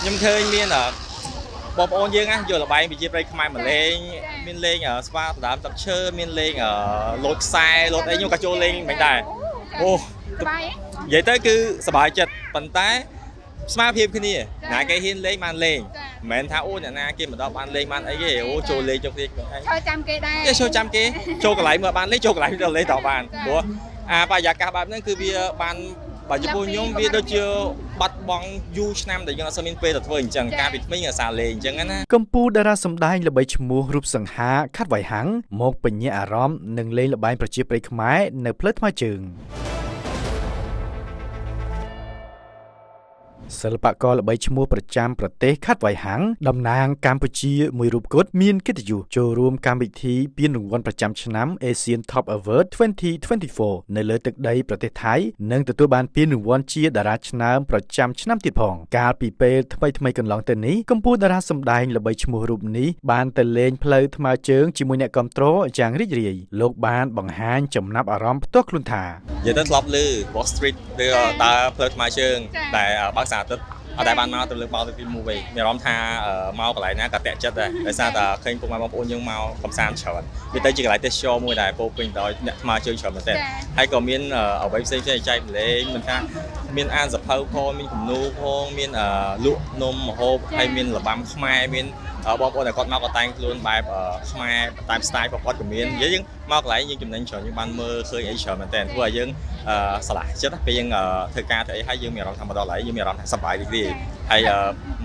ខ្ញុំឃើញមានបងប្អូនយើងណាយកលបែងវិជាប្រៃខ្មែរមកលេងមានលេងស្វាដដើមទឹកឈើមានលេងលោតខ្សែលោតអីខ្ញុំក៏ចូលលេងមិនដែរអូនិយាយទៅគឺសប្បាយចិត្តប៉ុន្តែស្មារតីគ្នាណាគេហ៊ានលេងបានលេងមិនមែនថាអូអ្នកណាគេមិនដល់បានលេងបានអីទេអូចូលលេងចូលគ្នាចូលចាំគេដែរគេចូលចាំគេចូលកន្លែងមើលបានលេងចូលកន្លែងទៅលេងតបានព្រោះបរិយាកាសបែបហ្នឹងគឺវាបានបើចំពោះខ្ញុំវាដូចជាបាត់បង់យូរឆ្នាំដែលយើងអត់សូវមានពេលទៅធ្វើអញ្ចឹងការពីក្មេងអាសាលេងអញ្ចឹងណាកម្ពុជាតារាសម្ដែងល្បីឈ្មោះរូបសង្ហាខាត់វ៉ៃហាំងមកបញ្ញាអារម្មណ៍នឹងលេងល្បែងប្រជាប្រិយខ្មែរនៅផ្លូវថ្មើរជើងសិល្បករល្បីឈ្មោះប្រចាំប្រទេសខាត់វ៉ៃហាំងតំណាងកម្ពុជាមួយរូបគត់មានកិត្តិយសចូលរួមកម្មវិធីពានរង្វាន់ប្រចាំឆ្នាំ Asian Top Award 2024 នៅលើទឹកដីប្រទេសថៃនិងទទួលបានពានរង្វាន់ជាតារាឆ្នើមប្រចាំឆ្នាំទៀតផងកាលពីពេលថ្មីកន្លងទៅនេះកម្ពុជាតារាសម្ដែងល្បីឈ្មោះរូបនេះបានទៅលេងផ្លូវថ្មើរជើងជាមួយអ្នកគាំទ្រយ៉ាងរីករាយលោកបានបង្ហាញចំណាប់អារម្មណ៍ផ្ទាល់ខ្លួនថានិយាយទៅធ្លាប់ឮ Wall Street ឬដើរផ្លូវថ្មើរជើងតែបើកសាទឹកអត់ដែលបានមកទៅលើកមកទៅទីមួយវិញមានអារម្មណ៍ថាមកកន្លែងណាក៏តាក់ចិត្តដែរដោយសារតែឃើញពុកម៉ែបងប្អូនយើងមកកំសាន្តច្រើនវាទៅជាកន្លែងទេសចរមួយដែលពោពេញដោយអ្នកថ្មើរជើងច្រើនមែនទែនហើយក៏មានអ្វីផ្សេងៗចែកម្លែងមិនថាមានអានសភៅផងមានគំនូរផងមានលក់នំម្ហូបហើយមានរបាំខ្មែរមានបងប្អូនដែលគាត់មកក៏តែងខ្លួនបែបខ្មែរតាម style របស់គាត់ក៏មាននិយាយយើងមកកន្លែងយើងចំណេញច្រើនយើងបានមើលឃើញអីច្រើនមែនទែនធ្វើឲ្យយើងស្រឡះចិត្តពេលយើងធ្វើការទៅអីហើយយើងមានអារម្មណ៍ថាមកដល់ហើយយើងមានអារម្មណ៍ថាសប្បាយរីករាយហើយ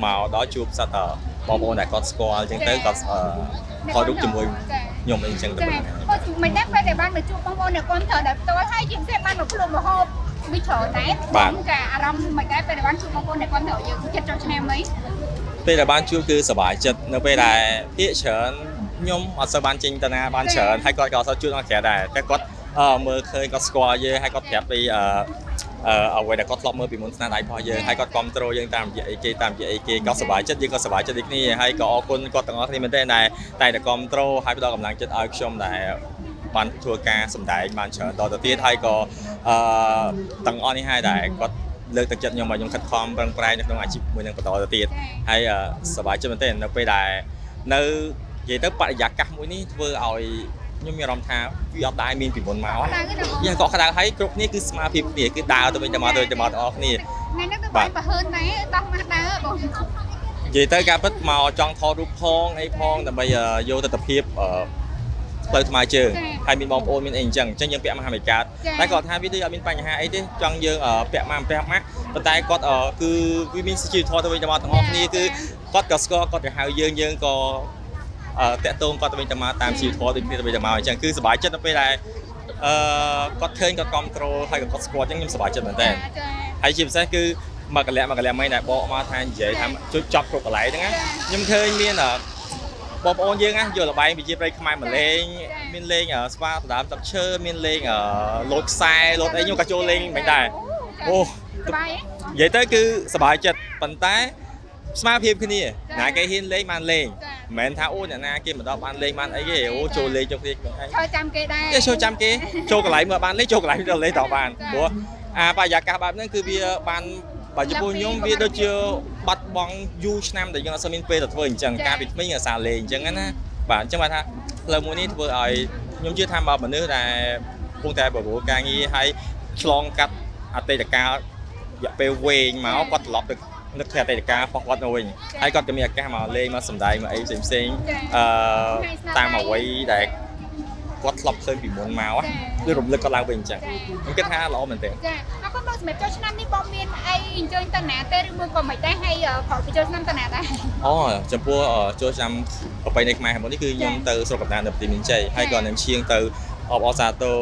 មកដល់ជួបសិតបងប្អូនដែលគាត់ស្គាល់អញ្ចឹងទៅគាត់ថតរូបជាមួយខ្ញុំអីអញ្ចឹងទៅមិនដែរពេលដែលបានមកជួបបងប្អូនអ្នកគាត់ត្រូវតែផ្ទាល់ហើយជាពិសេសបានមកភ្លុំរហូតវាច្រើនដែរបងកាអារម្មណ៍មិនដែរពេលដែលបានជួបបងប្អូនអ្នកគាត់ត្រូវយើងចិត្តចូលឆ្នាំអីពេលដែលបានជួបគឺសប្បាយចិត្តនៅពេលដែលភាគច្រើនខ្ញុំអត់សូវបានចេញទៅណាបានច្រើនហើយគាត់ក៏អត់សូវជួបដល់ក្រៅដែរតែគាត់មើលឃើញគាត់ស្គាល់យើងហើយគាត់ប្រាប់ពីអ្វីដែលគាត់ធ្លាប់មើលពីមុនស្នាដៃរបស់យើងហើយគាត់គ្រប់គ្រងយើងតាមរយៈអីគេគាត់សប្បាយចិត្តយើងក៏សប្បាយចិត្តដូចគ្នាហើយក៏អរគុណគាត់ទាំងអស់គ្នាមែនទែនដែលតែគ្រប់គ្រងហើយផ្ដល់កម្លាំងចិត្តឲ្យខ្ញុំដែលបានធ្វើការសម្ដែងបានច្រើនតទៅទៀតហើយក៏ទាំងអស់នេះហើយដែលគាត់លើកទឹកចិត្តខ្ញុំឲ្យខ្ញុំខិតខំប្រឹងប្រែងនៅក្នុងអាជីពមួយនឹងបន្តទៅទៀតហើយសប្បាយចិត្តមែនទែននៅពេលដែលនៅនិយាយទៅបរិយាកាសមួយនេះធ្វើឲ្យខ្ញុំមានអារម្មណ៍ថាវាអត់ដែរមានពីមុនមកយ៉ាងក៏ក្តៅហើយគ្រប់គ្នាគឺស្មារតីគ្នាគឺដើរទៅវិញទៅមកទាំងអស់គ្នាថ្ងៃនេះទៅបានបើហឺនដែរដោះមកដើរបងនិយាយទៅការពិតមកចង់ថតរូបផងអីផងដើម្បីយកទស្សនវិជ្ជាផ្លូវថ្មើរជើងហើយមានបងប្អូនមានអីអញ្ចឹងយើងពាក់មហាមេកាតតែគាត់ថាវាដូចអត់មានបញ្ហាអីទេចង់យើងពាក់មកប៉ុន្តែគាត់គឺវាមានជីវធម៌ទៅវិញទៅមកទាំងអស់គ្នាគឺគាត់ក៏ស្គាល់គាត់ទៅហៅយើងក៏តាក់ទងគាត់ទៅវិញទៅមកតាមជីវធម៌ដូចគ្នាទៅវិញទៅមកអញ្ចឹងគឺសប្បាយចិត្តនៅពេលដែលគាត់ឃើញគាត់គ្រប់គ្រងហើយក៏គាត់ស្គាល់អញ្ចឹងខ្ញុំសប្បាយចិត្តមែនតើហើយជាពិសេសគឺមកកលៈមិនដែលបកមកថានិយាយថាជួយចប់គ្រប់កន្លែងហ្នឹងណាខ្ញុំឃើញមានបងប្អូនយើងណាយកលបែងវិជាប្រៃខ្មែរមកលេងមានលេងស្វាដដើមទឹកឈើមានលេងលោតខ្សែលោតអីខ្ញុំក៏ចូលលេងមិនដែរអូនិយាយទៅគឺសប្បាយចិត្តប៉ុន្តែស្មារតីគ្នាណាគេហ៊ានលេងបានលេងមិនមែនថាអូអ្នកណាគេមិនដល់បានលេងបានអីទេអូចូលលេងចូលគ្នាចូលចាំគេដែរគេចូលចាំគេចូលកន្លែងមើលបានលេងចូលកន្លែងទៅលេងតបានព្រោះបរិយាកាសបែបហ្នឹងគឺវាបានបើចំពោះខ្ញុំវាដូចជាបាត់បង់យូរឆ្នាំដែលយើងអត់សូវមានពេលទៅធ្វើអញ្ចឹងការពីក្មេងអាសាលេងអញ្ចឹងណាបាទអញ្ចឹងបានថាផ្លូវមួយនេះធ្វើឲ្យខ្ញុំជឿថាបើមនុស្សដែលកំពុងតែបរិបូរការងារហើយឆ្លងកាត់អតីតកាលរយៈពេលវែងមកគាត់ត្រឡប់ទៅនឹកถึงអតីតកាលរបស់គាត់ទៅវិញហើយគាត់ក៏មានឱកាសមកលេងមកសម្ដែងមកអីផ្សេងតាមអ្វីដែលគាត់ធ្លាប់ឃើញពីមុនមកគឺរំលឹកគាត់ឡើងវិញអញ្ចឹងខ្ញុំគិតថាល្អមែនទេចាអរគុណបងសម្រាប់ចូលឆ្នាំនេះបងមានអីអញ្ជើញទៅណាទេឬមួយក៏មិនដែរហើយក្រោយពីចូលឆ្នាំទៅណាដែរអូចំពោះចូលឆ្នាំប្រពៃណីខ្មែរហ្នឹងនេះគឺខ្ញុំទៅស្រុកកណ្ដាលនៅប្រទេសមានជ័យហើយក៏នឹងឈៀងទៅអបអរសាទរ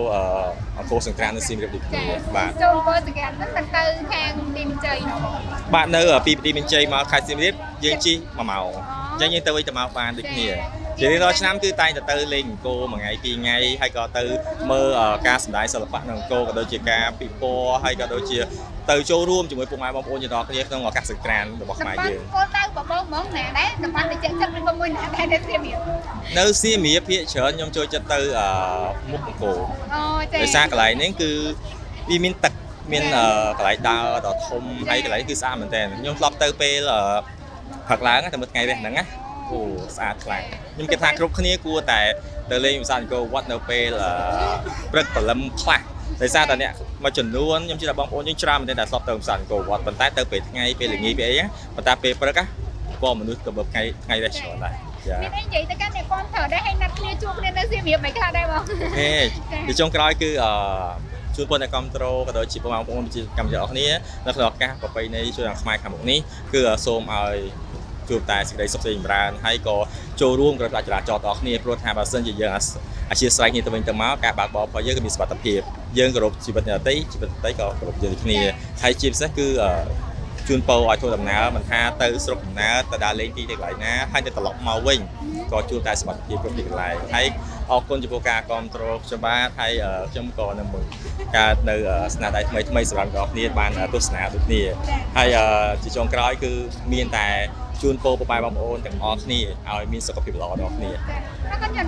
អង្គរសង្គ្រាមនៅសៀមរាបដូចគ្នាបាទចូលអង្គរសង្គ្រាមហ្នឹងទៅខាងទីមានជ័យបាទនៅពីប្រទេសមានជ័យមកខេត្តសៀមរាបយើងជិះ1ម៉ោងអញ្ចឹងយើងទៅវិញទៅមកបានដូចគ្នាជារៀងរាល់ឆ្នាំគឺតែងតែទៅលេងអង្គរមួយថ្ងៃពីរថ្ងៃហើយក៏ទៅមើលការសម្ដែងសិល្បៈនៅអង្គរក៏ដូចជាការពិព័រណ៍ហើយក៏ដូចជាទៅចូលរួមជាមួយពុកម៉ែបងប្អូនទាំងអស់គ្នាក្នុងឱកាសសង្គ្រាមរបស់ខ្មែរយើងគោលដៅបងហ្មងណាដែរតំបន់ដែលចិត្តចិត្តឬមួយណាដែរនៅសៀមរាបនៅសៀមរាបភាគច្រើនខ្ញុំចូលចិត្តទៅមុខអង្គរដោយសារកន្លែងនេះគឺវាមានទឹកមានកន្លែងដើរដ៏ធំហើយកន្លែងគឺស្អាតមែនទែនខ្ញុំធ្លាប់ទៅពេល ផឹកឡើងតែមើលថ្ងៃនេះហ្នឹងណាអូស្អាតខ្លាំងខ្ញុំគិតថាគ្រប់គ្នាគួរតែទៅលេងវិសាលអង្គរវត្តនៅពេលព្រឹកព្រលឹមខ្លះដោយសារតែអ្នកមួយចំនួនខ្ញុំជឿថាបងប្អូនយើងច្រើនមែនតែស្បទៅវិសាលអង្គរវត្តប៉ុន្តែទៅពេលថ្ងៃពេលល្ងាចពេលអីប៉ុន្តែពេលព្រឹកក៏មនុស្សទៅមើលថ្ងៃនេះច្រើនដែរចា មានអីនិយាយទៅកាន់អ្នកគាំទ្រដែរហើយណាត់គ្នាជួបគ្នានៅសៀមរាបមិនខ្លះដែរបង អូខេទីចុងក្រោយគឺជួនពរអ្នកគ្រប់គ្រងក៏ដូចជាបងប្អូនជាកម្មករគ្នានៅក្នុងឱកាសប្រពៃណីជួយដល់ខ្មែរខាងមុខនេះគឺសូមឲ្យជួបតែសេចក្តីសុខសេចក្តីចម្រើនហើយក៏ចូលរួមក្រៅចរាចរណ៍ដល់គ្នាព្រោះថាបើសិនជាយើងអធិស្ឋានគ្នាទៅវិញទៅមកការបើកបររបស់យើងក៏មានសុវត្ថិភាពយើងគោរពជីវិតអ្នកដទៃជីវិតអ្នកដទៃក៏គោរពយើងដូចគ្នាហើយជាពិសេសគឺជូនពរឲ្យធ្វើដំណើរមិនថាទៅស្រុកកំណើតទៅដើរលេងទីកន្លែងណាហើយទៅត្រឡប់មកវិញក៏ជួបតែសុខភាពគ្រប់ទីកន្លែងហើយអរគុណចំពោះការគ្រប់គ្រងខ្ញុំបាទហើយខ្ញុំក៏នឹងមើលការនៅស្នាដៃថ្មីសម្រាប់អ្នកគ្នាបានទស្សនាដូចគ្នាហើយជាចុងក្រោយគឺមានតែជូនពរប្បាយបងប្អូនទាំងអស់គ្នាឲ្យមានសុខភាពល្អដល់គ្នា អរគុណច្រើន